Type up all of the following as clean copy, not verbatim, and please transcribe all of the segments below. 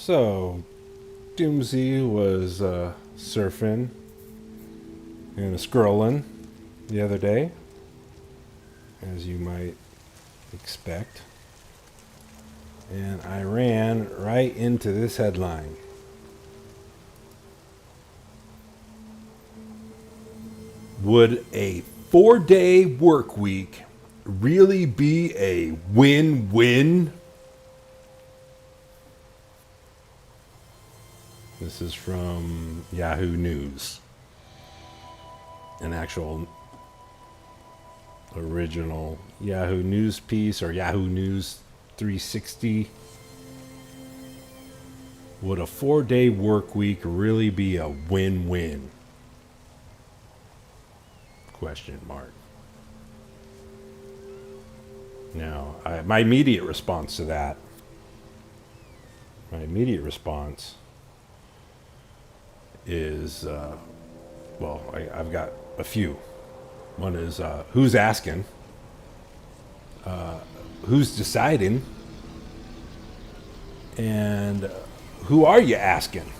So, Doomsy was surfing and scrolling the other day, as you might expect. And I ran right into this headline. Would a 4-day work week really be a win-win? This is from Yahoo News. An actual original Yahoo News piece, or Yahoo News 360. Would a 4-day work week really be a win-win? Question mark. Now, my immediate response to that, is, I've got a few. One is, who's asking? Who's deciding? And who are you asking?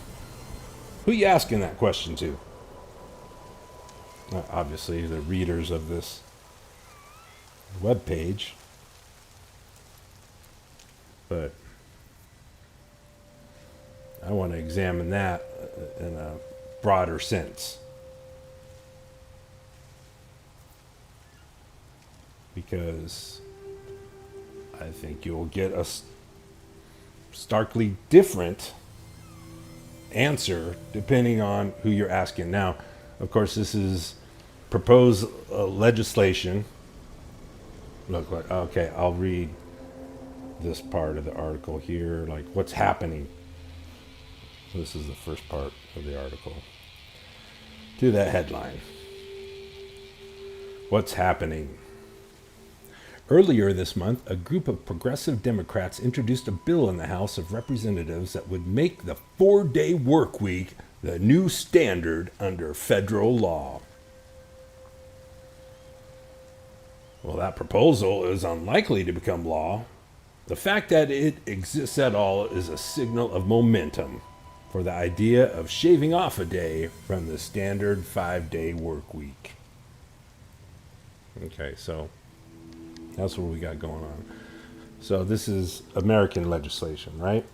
Who are you asking that question to? Obviously, the readers of this web page. But I want to examine that in a broader sense. Because I think you'll get a starkly different answer depending on who you're asking. Now, of course, this is proposed legislation. Look, okay, I'll read this part of the article here, like what's happening. This is the first part of the article. To that headline. What's happening? Earlier this month, a group of progressive Democrats introduced a bill in the House of Representatives that would make the 4-day work week the new standard under federal law. Well, that proposal is unlikely to become law. The fact that it exists at all is a signal of momentum for the idea of shaving off a day from the standard 5-day work week. Okay, so that's what we got going on. So this is American legislation, right?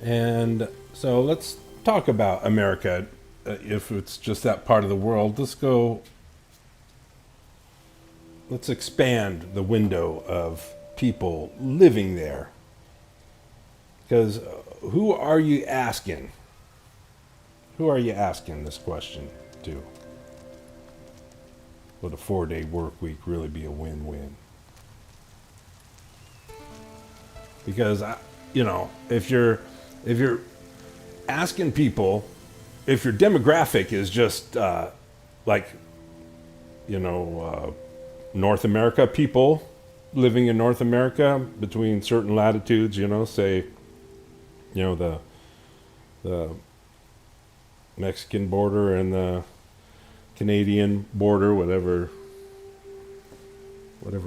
And so let's talk about America. If it's just that part of the world, let's expand the window of people living there. Because who are you asking? Who are you asking this question to? Would a 4-day work week really be a win-win? Because, if you're asking people, if your demographic is just North America people living in North America between certain latitudes, say, the Mexican border and the Canadian border, whatever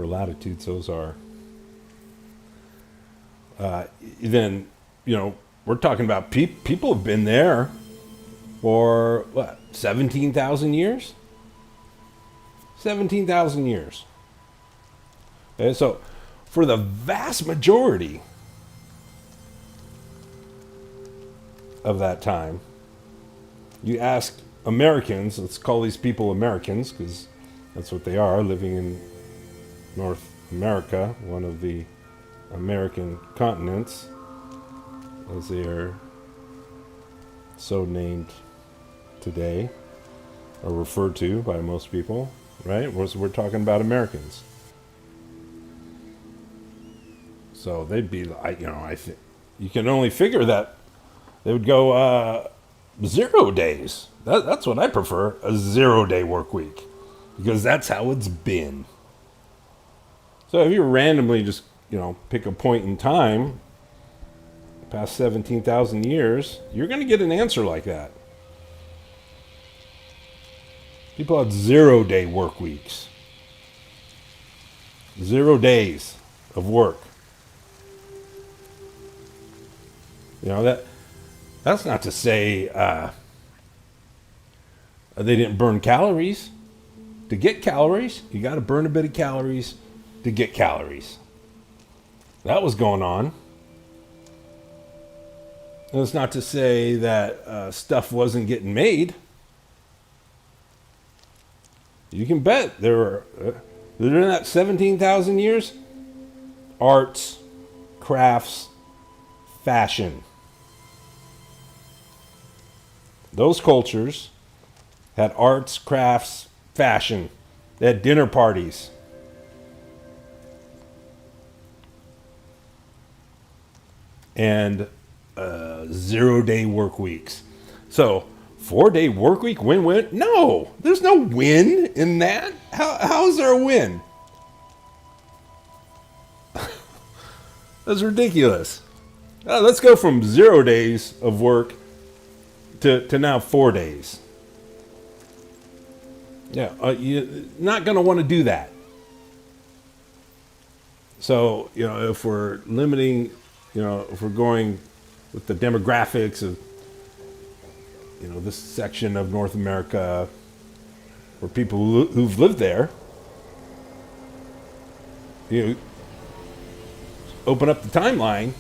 latitudes those are, then, we're talking about people have been there for, 17,000 years? 17,000 years. And so, for the vast majority of that time, you ask Americans, let's call these people Americans, because that's what they are, living in North America, one of the American continents, as they are so named today, or referred to by most people, right? We're talking about Americans. So they'd be, I think you can only figure that they would go 0 days. That's what I prefer, a 0-day work week, because that's how it's been. So if you randomly just, pick a point in time, past 17,000 years, you're going to get an answer like that. People had 0-day work weeks. 0 days of work. That's not to say they didn't burn calories. To get calories, you got to burn a bit of calories to get calories. That was going on. And it's not to say that stuff wasn't getting made. You can bet during that 17,000 years, arts, crafts, fashion. Those cultures had arts, crafts, fashion. They had dinner parties. And 0-day work weeks. So 4-day work week, win-win? No, there's no win in that. How is there a win? That's ridiculous. Let's go from 0 days of work to now 4 days. Yeah, you're not going to want to do that. So, if we're limiting, if we're going with the demographics of, this section of North America, or people who've lived there, open up the timeline,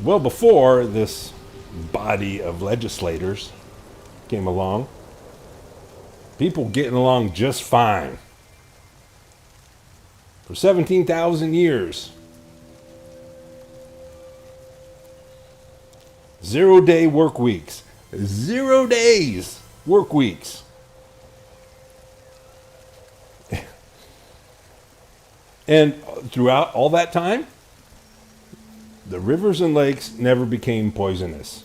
well before this body of legislators came along, people getting along just fine. For 17,000 years. 0-day work weeks. 0 days work weeks. And throughout all that time, the rivers and lakes never became poisonous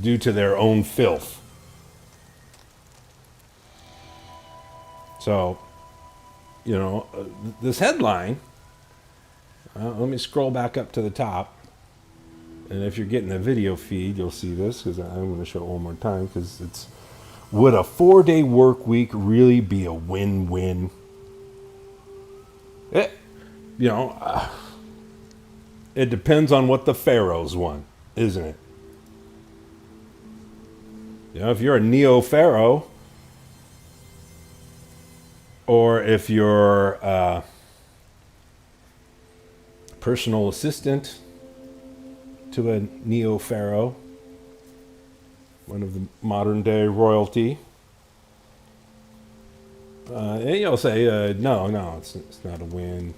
due to their own filth. So, this headline, let me scroll back up to the top. And if you're getting the video feed, you'll see this, because I'm going to show it one more time, because it's, would a 4-day work week really be a win-win? It depends on what the pharaohs want, isn't it? If you're a neo-pharaoh, or if you're a personal assistant to a neo-pharaoh, one of the modern-day royalty, and you'll say, no, it's not a win.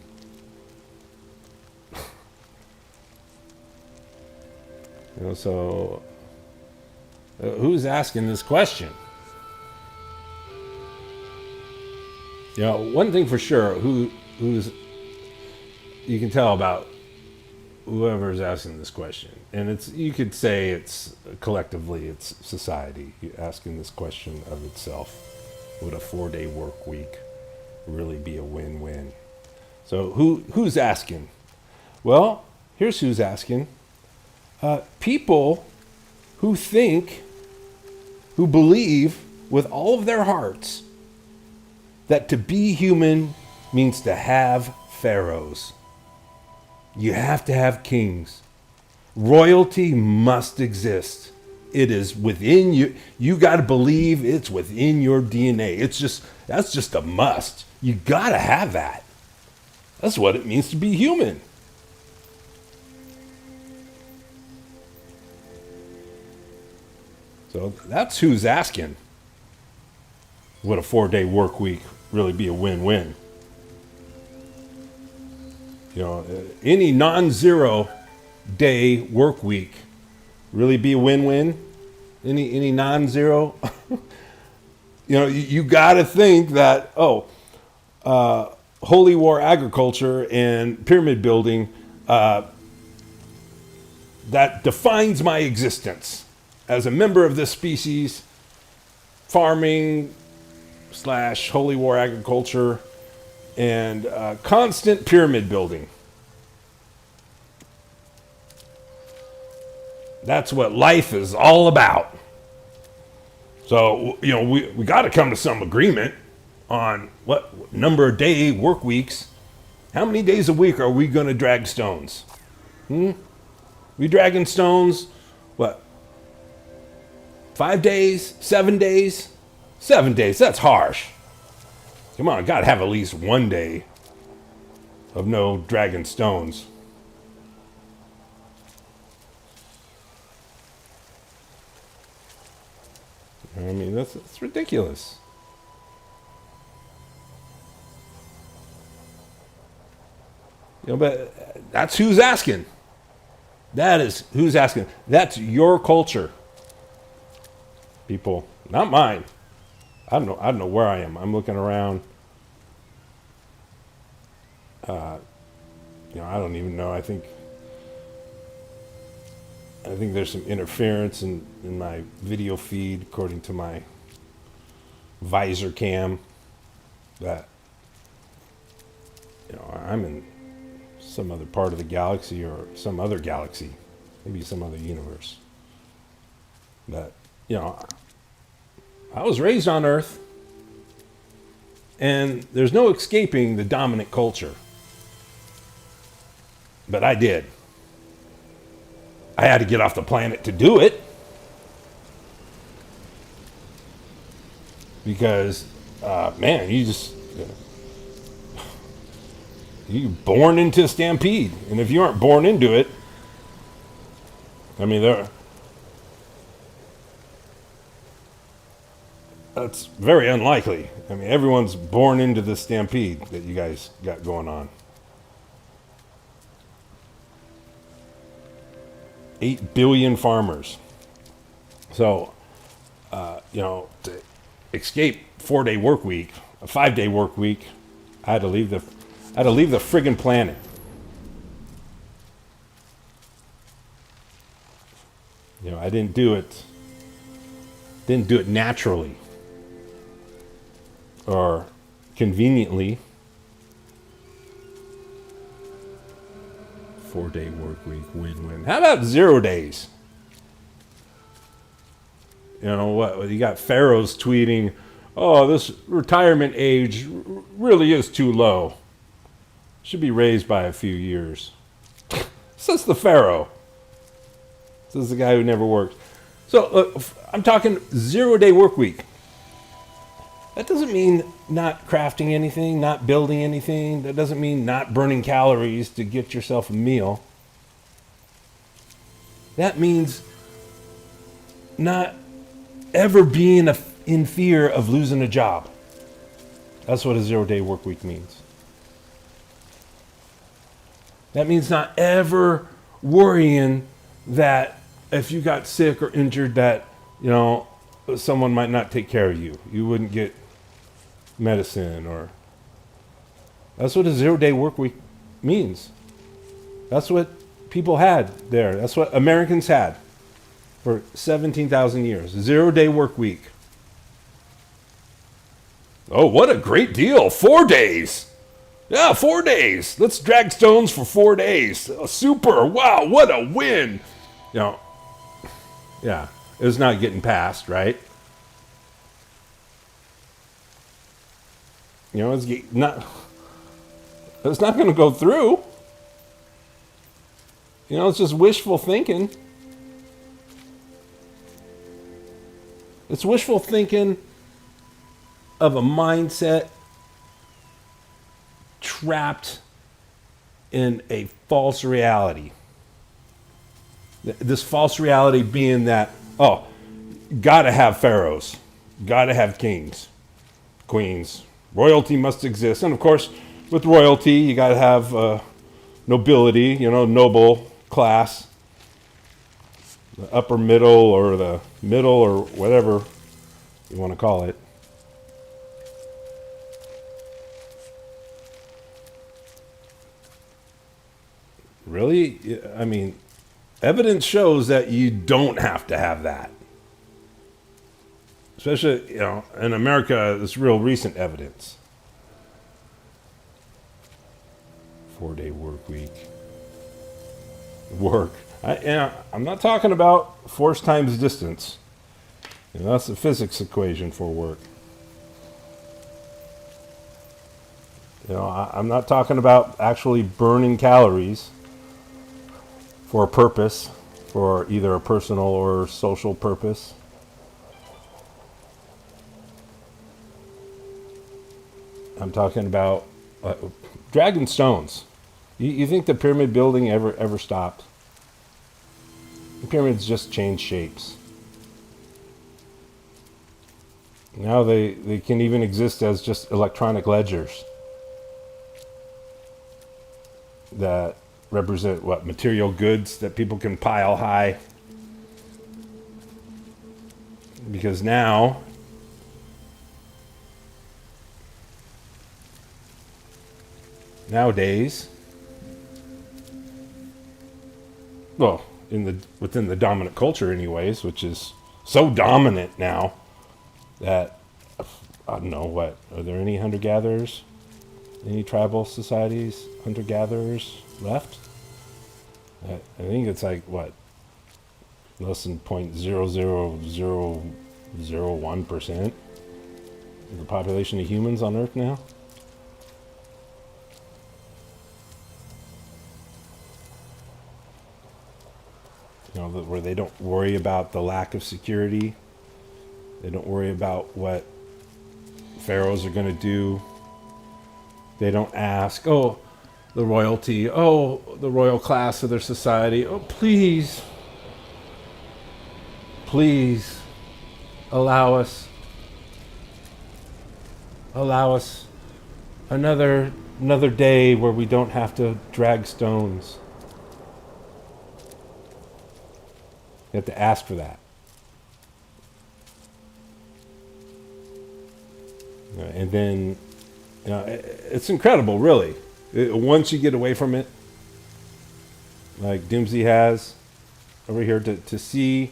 So who's asking this question? One thing for sure, who's you can tell about whoever's asking this question, and you could say it's collectively, it's society asking this question of itself. Would a 4-day work week really be a win-win? So who's asking? Well, here's who's asking. People who believe with all of their hearts that to be human means to have pharaohs. You have to have kings. Royalty must exist. It is within you. You got to believe it's within your DNA. That's just a must. You got to have that. That's what it means to be human. So that's who's asking. Would a 4-day work week really be a win-win? Any non-0 day work week really be a win-win? Any non-zero? You got to think that, holy war agriculture and pyramid building, that defines my existence as a member of this species. Farming / holy war agriculture and constant pyramid building. That's what life is all about. So, we got to come to some agreement on what number of day work weeks. How many days a week are we going to drag stones? We dragging stones, what? 5 days? 7 days? 7 days, that's harsh. Come on, I got to have at least 1 day of no dragging stones. I mean, that's ridiculous. But that's who's asking. That is who's asking. That's your culture, people, not mine. I don't know where I am. I'm looking around. I don't even know. I think there's some interference in my video feed, according to my visor cam, that I'm in some other part of the galaxy, or some other galaxy, maybe some other universe. But I was raised on Earth, and there's no escaping the dominant culture. But I did. I had to get off the planet to do it. Because, man, you're born into a stampede. And if you aren't born into it, I mean, that's very unlikely. I mean, everyone's born into the stampede that you guys got going on. 8 billion farmers. So, to escape 4-day work week, a 5-day work week, I had to leave the friggin' planet. I didn't do it naturally or conveniently. 4-day work week, win-win. How about 0 days? What? You got pharaohs tweeting, "Oh, this retirement age really is too low. Should be raised by a few years." Says the pharaoh. Says the guy who never worked. So look, I'm talking 0-day work week. That doesn't mean not crafting anything, not building anything. That doesn't mean not burning calories to get yourself a meal. That means not ever being in fear of losing a job. That's what a 0-day work week means. That means not ever worrying that if you got sick or injured that, someone might not take care of you. You wouldn't get medicine, or that's what a 0-day work week means. That's what people had there. That's what Americans had for 17,000 years. 0-day work week. Oh, what a great deal. 4 days. Yeah, 4 days. Let's drag stones for 4 days. Oh, super. Wow, what a win. Yeah, it was not getting passed, right? It's not going to go through. It's just wishful thinking. It's wishful thinking of a mindset trapped in a false reality. This false reality being that, gotta have pharaohs, gotta have kings, queens. Royalty must exist. And of course, with royalty, you got to have nobility, noble class, the upper middle or the middle or whatever you want to call it. Really? I mean, evidence shows that you don't have to have that. Especially, in America, it's real recent evidence. 4-day work week. I'm not talking about force times distance. And that's the physics equation for work. I'm not talking about actually burning calories for a purpose, for either a personal or social purpose. I'm talking about dragging stones. You think the pyramid building ever stopped? The pyramids just changed shapes. Now they can even exist as just electronic ledgers that represent material goods that people can pile high. Because nowadays, well, within the dominant culture anyways, which is so dominant now that I don't know are there any hunter-gatherers, any tribal societies, hunter-gatherers left? I think it's like less than 0.00001% of the population of humans on Earth now. Where they don't worry about the lack of security. They don't worry about what pharaohs are going to do. They don't ask, the royalty, the royal class of their society, please allow us another day where we don't have to drag stones. You have to ask for that. And then, it's incredible, really. Once you get away from it, like Doomsy has over here, to see,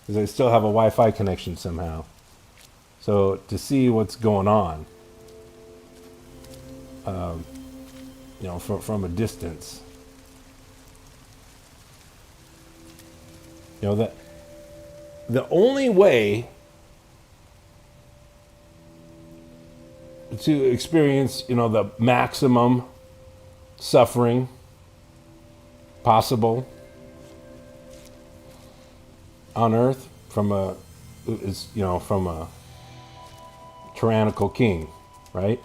because I still have a Wi-Fi connection somehow. So to see what's going on, from a distance. That the only way to experience, the maximum suffering possible on Earth from a tyrannical king, right?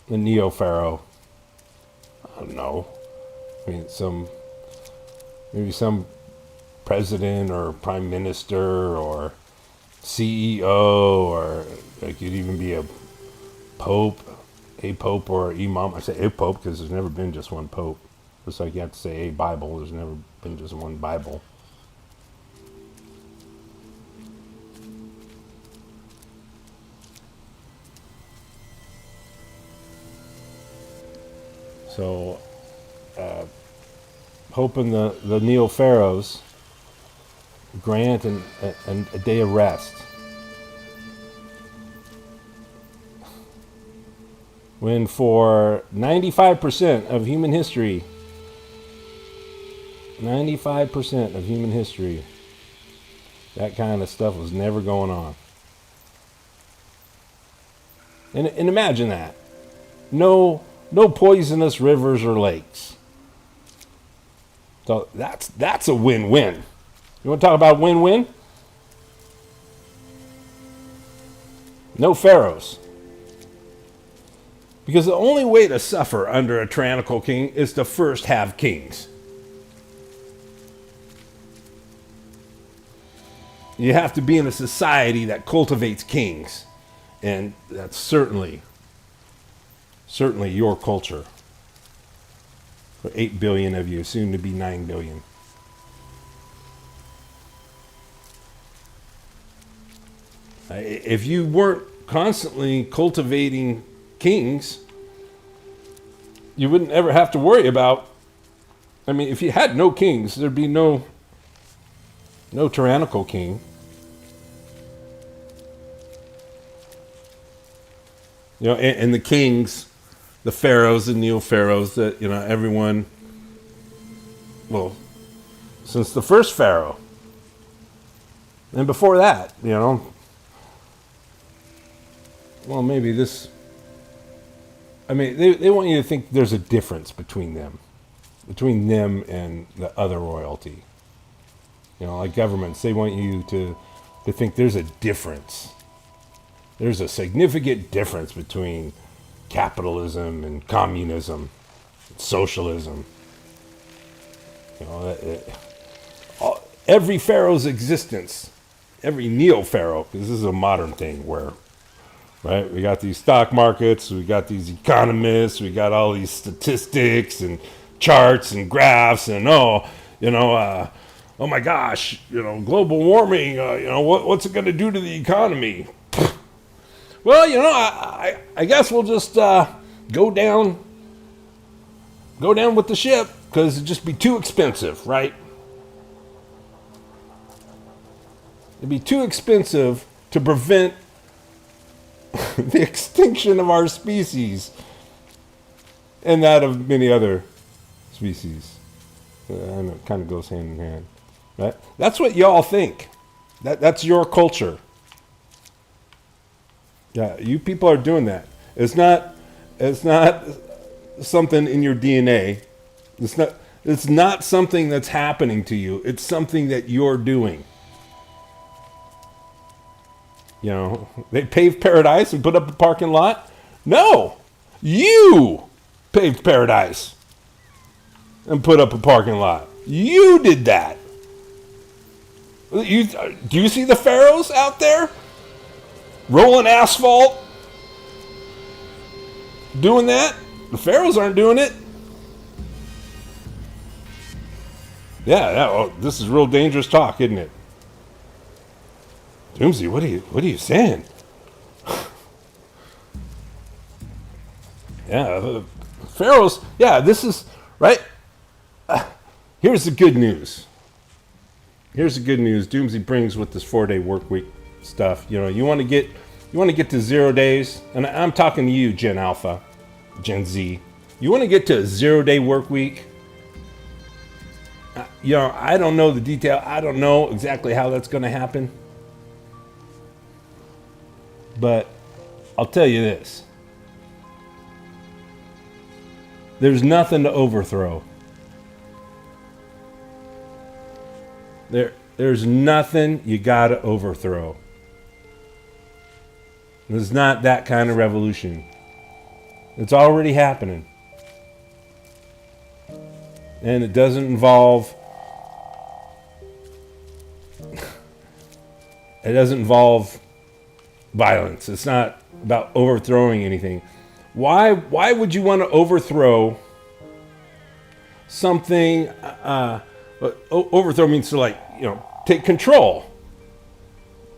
The neo-pharaoh. I don't know. Maybe some president or prime minister or CEO, or it could even be a pope or imam. I say a pope because there's never been just one pope. Just like you have to say a Bible, there's never been just one Bible. So, hoping the neo-pharaohs grant a day of rest. When for 95% of human history, 95% of human history, that kind of stuff was never going on. And imagine that. No poisonous rivers or lakes. So that's a win-win. You want to talk about win-win? No pharaohs. Because the only way to suffer under a tyrannical king is to first have kings. You have to be in a society that cultivates kings. And that's certainly your culture. For 8 billion of you, soon to be 9 billion. If you weren't constantly cultivating kings, you wouldn't ever have to worry about, if you had no kings, there'd be no tyrannical king. And the kings, the pharaohs and neo-pharaohs that, everyone, since the first pharaoh, And before that, well, maybe this. I mean, they want you to think there's a difference between them and the other royalty. Like governments, they want you to think there's a difference. There's a significant difference between capitalism and communism, socialism. Every pharaoh's existence, every neo-pharaoh, because this is a modern thing where, right, we got these stock markets, we got these economists, we got all these statistics and charts and graphs, and oh my gosh, global warming, what's it going to do to the economy? Well, I guess we'll just go down with the ship because it'd just be too expensive, right? It'd be too expensive to prevent the extinction of our species and that of many other species. And it kind of goes hand in hand, right? That's what y'all think. That's your culture. Yeah, you people are doing that. It's not something in your DNA. It's not something that's happening to you. It's something that you're doing. They paved paradise and put up a parking lot. No, you paved paradise and put up a parking lot. You did that. Do you see the pharaohs out there rolling asphalt, doing that? The pharaohs aren't doing it. Yeah. This is real dangerous talk, isn't it? Doomsy, what are you saying? Yeah, the pharaohs. Yeah, this is right. Here's the good news. Doomsy brings with this 4-day work week stuff. You want to get to 0 days, and I'm talking to you, Gen Alpha, Gen Z. You want to get to a 0-day work week. I don't know the detail. I don't know exactly how that's going to happen. But I'll tell you this. There's nothing to overthrow. There's nothing you got to overthrow. It's not that kind of revolution. It's already happening. And it doesn't involve violence. It's not about overthrowing anything. Why would you want to overthrow something? Overthrow means to take control.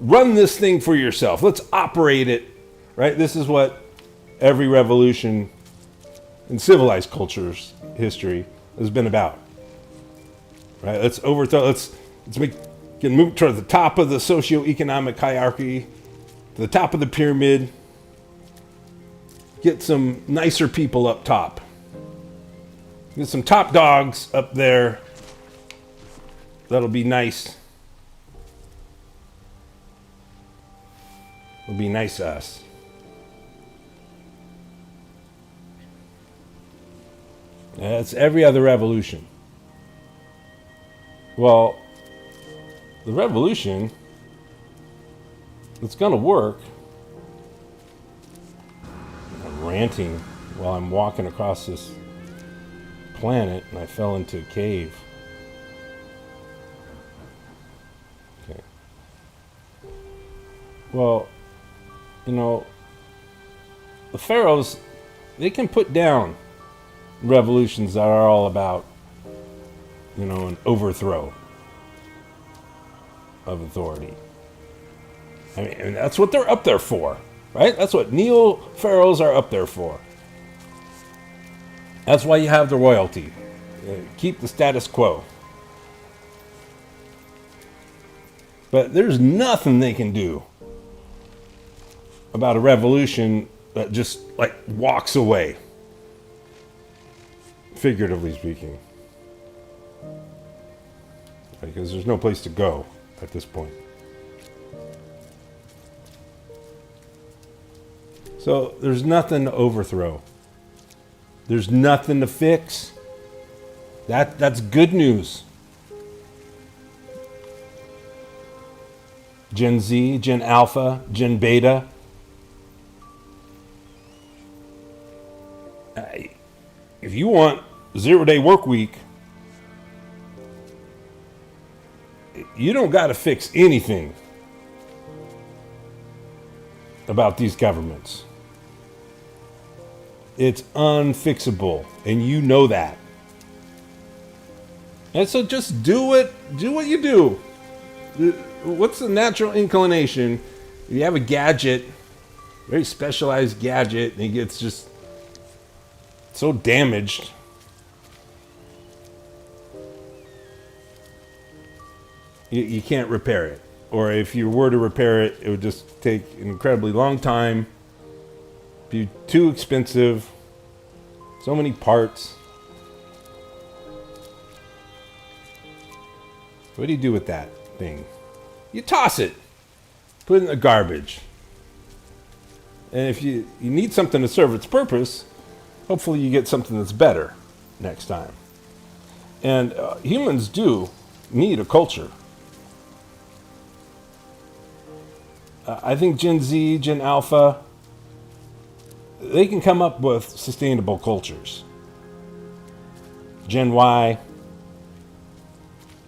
Run this thing for yourself. Let's operate it, right? This is what every revolution in civilized cultures history has been about, right? Let's overthrow. Let's move toward the top of the socioeconomic hierarchy, to the top of the pyramid. Get some nicer people up top. Get some top dogs up there. That'll be nice. It'll be nice to us. That's every other revolution. Well, the revolution that's going to work. I'm ranting while I'm walking across this planet and I fell into a cave. Okay. Well, the pharaohs, they can put down revolutions that are all about, an overthrow of authority. I mean, and that's what they're up there for, right? That's what neo-pharaohs are up there for. That's why you have the royalty. Keep the status quo. But there's nothing they can do about a revolution that just walks away, figuratively speaking, because there's no place to go at this point. So there's nothing to overthrow. There's nothing to fix. That's good news. Gen Z, Gen Alpha, Gen Beta. If you want 0-day work week, you don't got to fix anything about these governments. It's unfixable, and you know that. And so just do it. Do what you do. What's the natural inclination? You have a gadget, very specialized gadget, and it gets just so damaged. You can't repair it. Or if you were to repair it, it would just take an incredibly long time, be too expensive, so many parts. What do you do with that thing? You toss it. Put it in the garbage. And if you need something to serve its purpose, hopefully you get something that's better next time. And humans do need a culture. I think Gen Z, Gen Alpha, they can come up with sustainable cultures. Gen Y,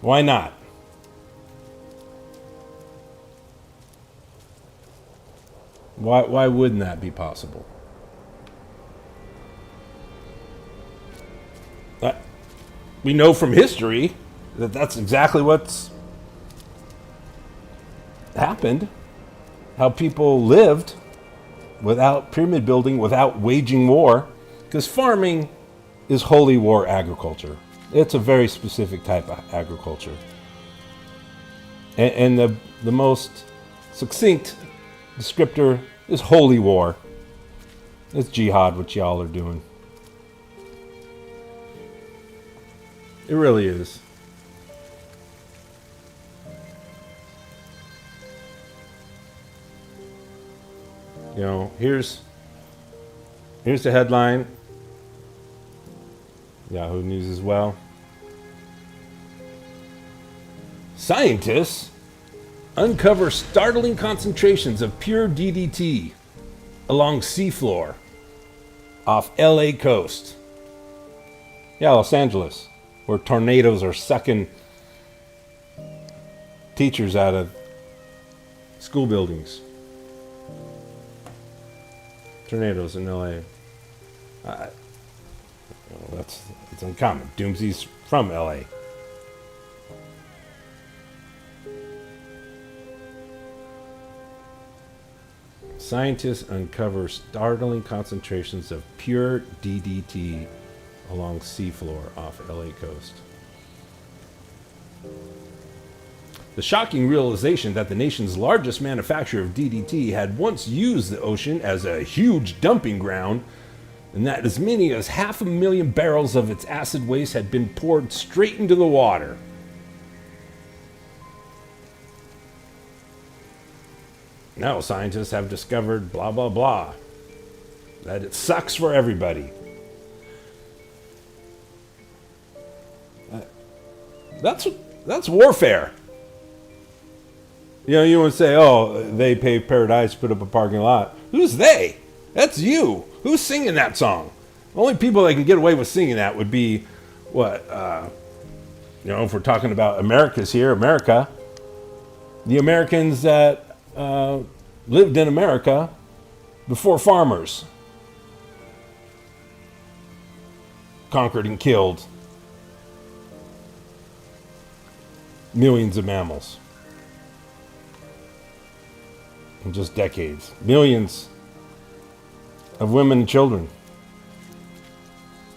why not? Why wouldn't that be possible? We know from history that that's exactly what's happened. How people lived without pyramid building, without waging war. Because farming is holy war agriculture. It's a very specific type of agriculture. And the most succinct descriptor is holy war. It's jihad, what y'all are doing. It really is. You know, here's the headline. Yahoo News as well. Scientists uncover startling concentrations of pure DDT along seafloor off LA coast. Yeah, Los Angeles, where tornadoes are sucking teachers out of school buildings. Tornadoes in LA. It's uncommon. Doomsy's from LA. Scientists uncover startling concentrations of pure DDT along seafloor off LA coast. The shocking realization that the nation's largest manufacturer of DDT had once used the ocean as a huge dumping ground, and that as many as 500,000 barrels of its acid waste had been poured straight into the water. Now scientists have discovered blah blah blah, that it sucks for everybody. That's warfare. You know, you want to say, oh, they paved paradise, put up a parking lot. Who's they? That's you. Who's singing that song? The only people that can get away with singing that would be, if we're talking about America's here, America, the Americans that lived in America before farmers conquered and killed millions of mammals. In just decades. Millions of women and children.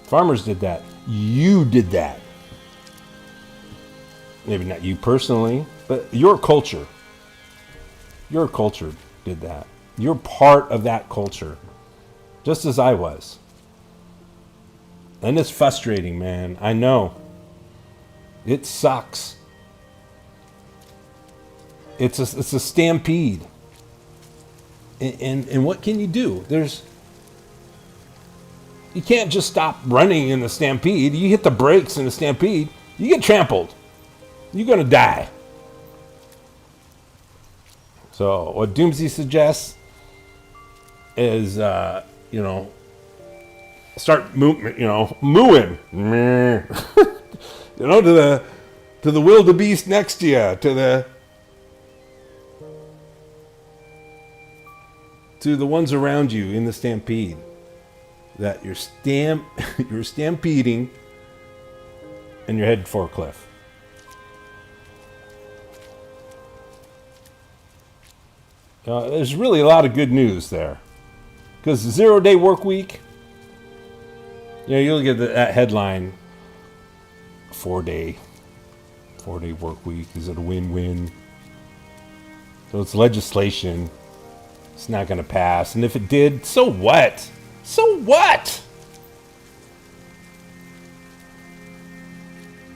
Farmers did that. You did that. Maybe not you personally, but your culture. Your culture did that. You're part of that culture. Just as I was. And it's frustrating, man. I know. It sucks. It's a stampede. And what can you do? You can't just stop running in the stampede. You hit the brakes in the stampede, you get trampled. You're going to die. So what Doomsy suggests is, start mooing, to the wildebeest next to you, to the ones around you in the stampede, that you're stampeding and you're headed for a cliff. There's really a lot of good news there, because the 0-day work week, you look at that headline, four-day work week, is it a win-win? So it's legislation. It's not going to pass. And if it did, so what? So what?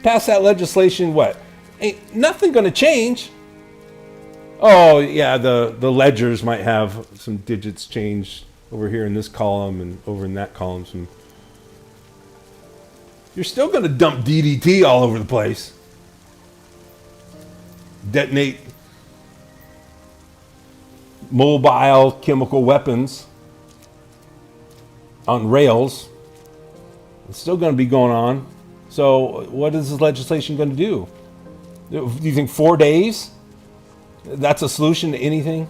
Pass that legislation, what? Ain't nothing going to change. Oh, yeah, the ledgers might have some digits changed over here in this column and over in that column. You're still going to dump DDT all over the place. Detonate mobile chemical weapons on rails. It's still going to be going on. So what is this legislation going to do? Do you think 4 days? That's a solution to anything?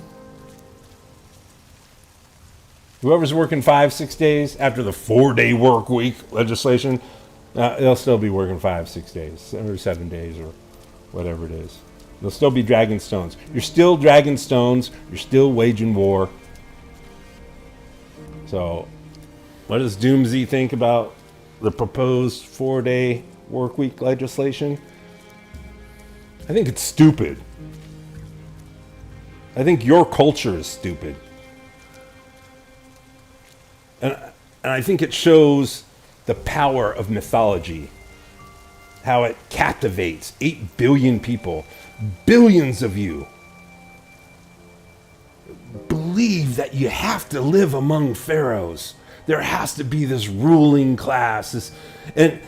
Whoever's working 5-6 days after the 4-day work week legislation, they'll still be working 5-6 days or 7 days or whatever it is. They'll still be dragging stones. You're still dragging stones. You're still waging war. So what does Doomsy think about the proposed 4-day work week legislation? I think it's stupid. I think your culture is stupid. And I think it shows the power of mythology, how it captivates 8 billion people. Billions of you believe that you have to live among pharaohs. There has to be this ruling class. And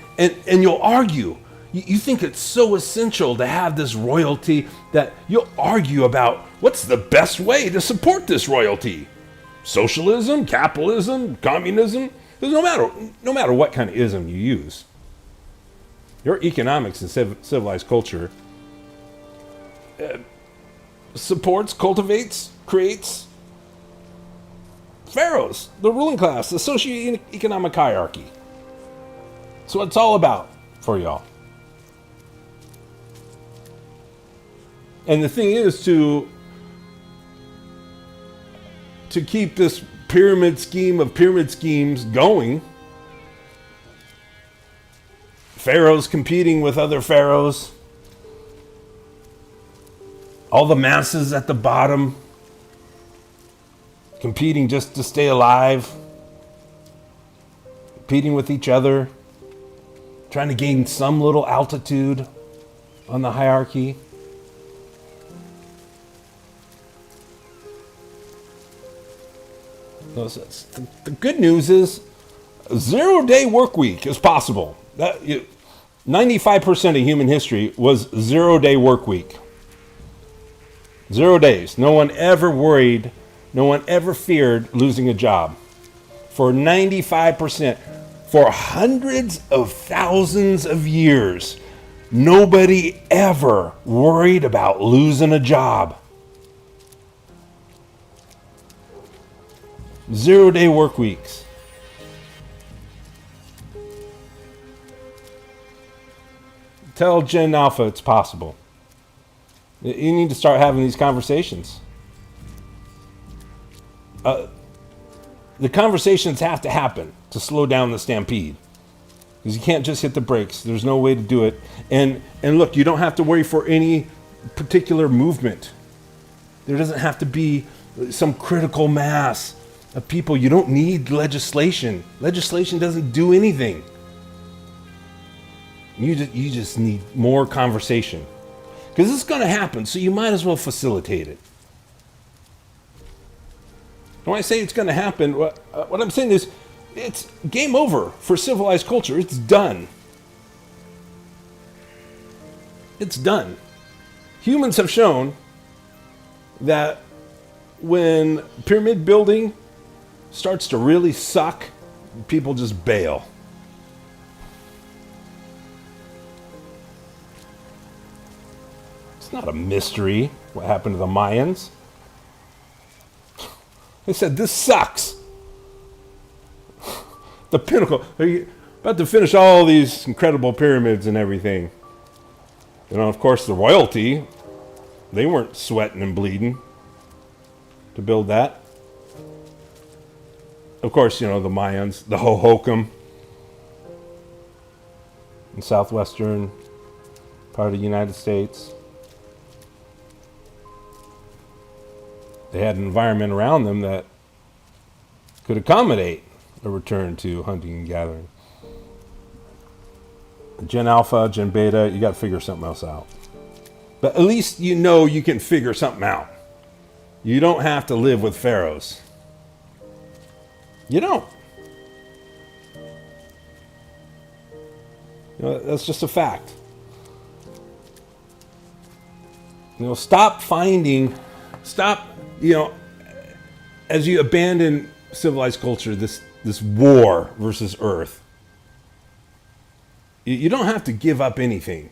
you'll argue. You think it's so essential to have this royalty that you'll argue about what's the best way to support this royalty. Socialism, capitalism, communism. Because no matter what kind of ism you use, your economics and civilized culture supports, cultivates, creates pharaohs, the ruling class, the socio-economic hierarchy. That's what it's all about for y'all. And the thing is to keep this pyramid scheme of pyramid schemes going, pharaohs competing with other pharaohs, all the masses at the bottom competing just to stay alive, competing with each other, trying to gain some little altitude on the hierarchy. The good news is a 0-day work week is possible. 95% of human history was 0-day work week. 0 days. No one ever worried, no one ever feared losing a job. For 95%, for hundreds of thousands of years, nobody ever worried about losing a job. 0-day work weeks. Tell Gen Alpha it's possible. You need to start having these conversations. The conversations have to happen to slow down the stampede. Because you can't just hit the brakes. There's no way to do it. And look, you don't have to worry for any particular movement. There doesn't have to be some critical mass of people. You don't need legislation. Legislation doesn't do anything. You just need more conversation. Because it's going to happen, so you might as well facilitate it. When I say it's going to happen, what I'm saying is it's game over for civilized culture. It's done. It's done. Humans have shown that when pyramid building starts to really suck, people just bail. It's not a mystery what happened to the Mayans. They said, this sucks. The pinnacle. They're about to finish all these incredible pyramids and everything. You know, of course, the royalty, they weren't sweating and bleeding to build that. Of course, you know, the Mayans, the Hohokam in southwestern part of the United States. They had an environment around them that could accommodate a return to hunting and gathering. Gen Alpha, Gen Beta, you got to figure something else out. But at least you know you can figure something out. You don't have to live with pharaohs. You don't. You know, that's just a fact. You know, stop, you know, as you abandon civilized culture, this war versus Earth, you don't have to give up anything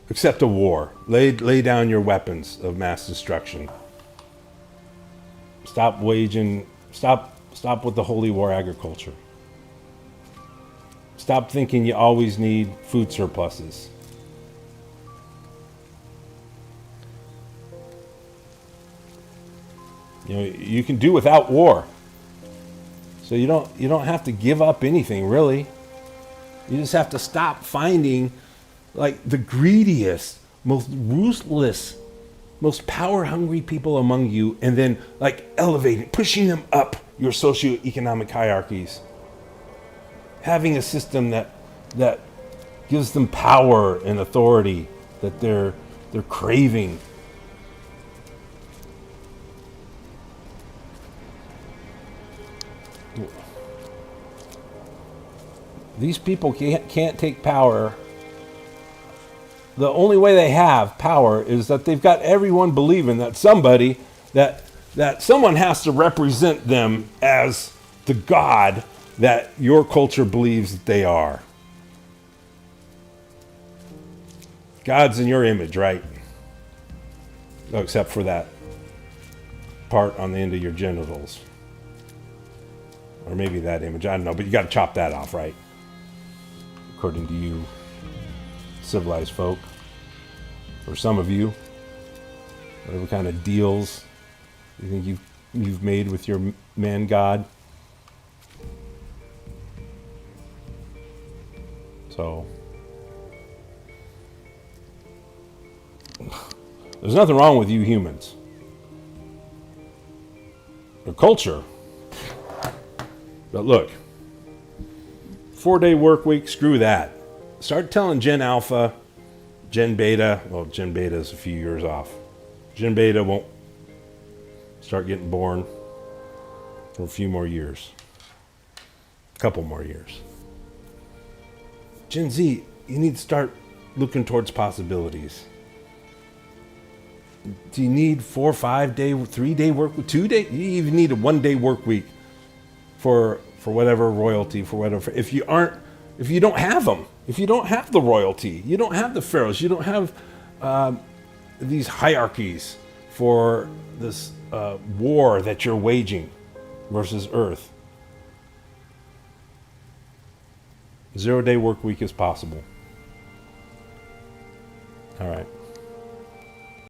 except a war. Lay down your weapons of mass destruction. Stop with the holy war agriculture. Stop thinking you always need food surpluses. You know, you can do without war. So you don't have to give up anything, really. You just have to stop finding like the greediest, most ruthless, most power-hungry people among you, and then like elevating, pushing them up your socioeconomic hierarchies. Having a system that gives them power and authority that they're craving. These people can't take power. The only way they have power is that they've got everyone believing that that someone has to represent them as the God that your culture believes that they are. God's in your image, right? Oh, except for that part on the end of your genitals. Or maybe that image, I don't know, but you got to chop that off, right? According to you, civilized folk, or some of you, whatever kind of deals you think you've made with your man God. So there's nothing wrong with you humans. The culture. But look, 4-day work week, screw that. Start telling Gen Alpha, Gen Beta, well, Gen Beta is a few years off. Gen Beta won't start getting born for a few more years. A couple more years. Gen Z, you need to start looking towards possibilities. Do you need 4, 5 day, 3-day work week, 2 day? You even need a 1-day work week for whatever royalty, for whatever. If you don't have them, if you don't have the royalty, you don't have the pharaohs, you don't have these hierarchies for this war that you're waging versus Earth. 0-day work week is possible. All right.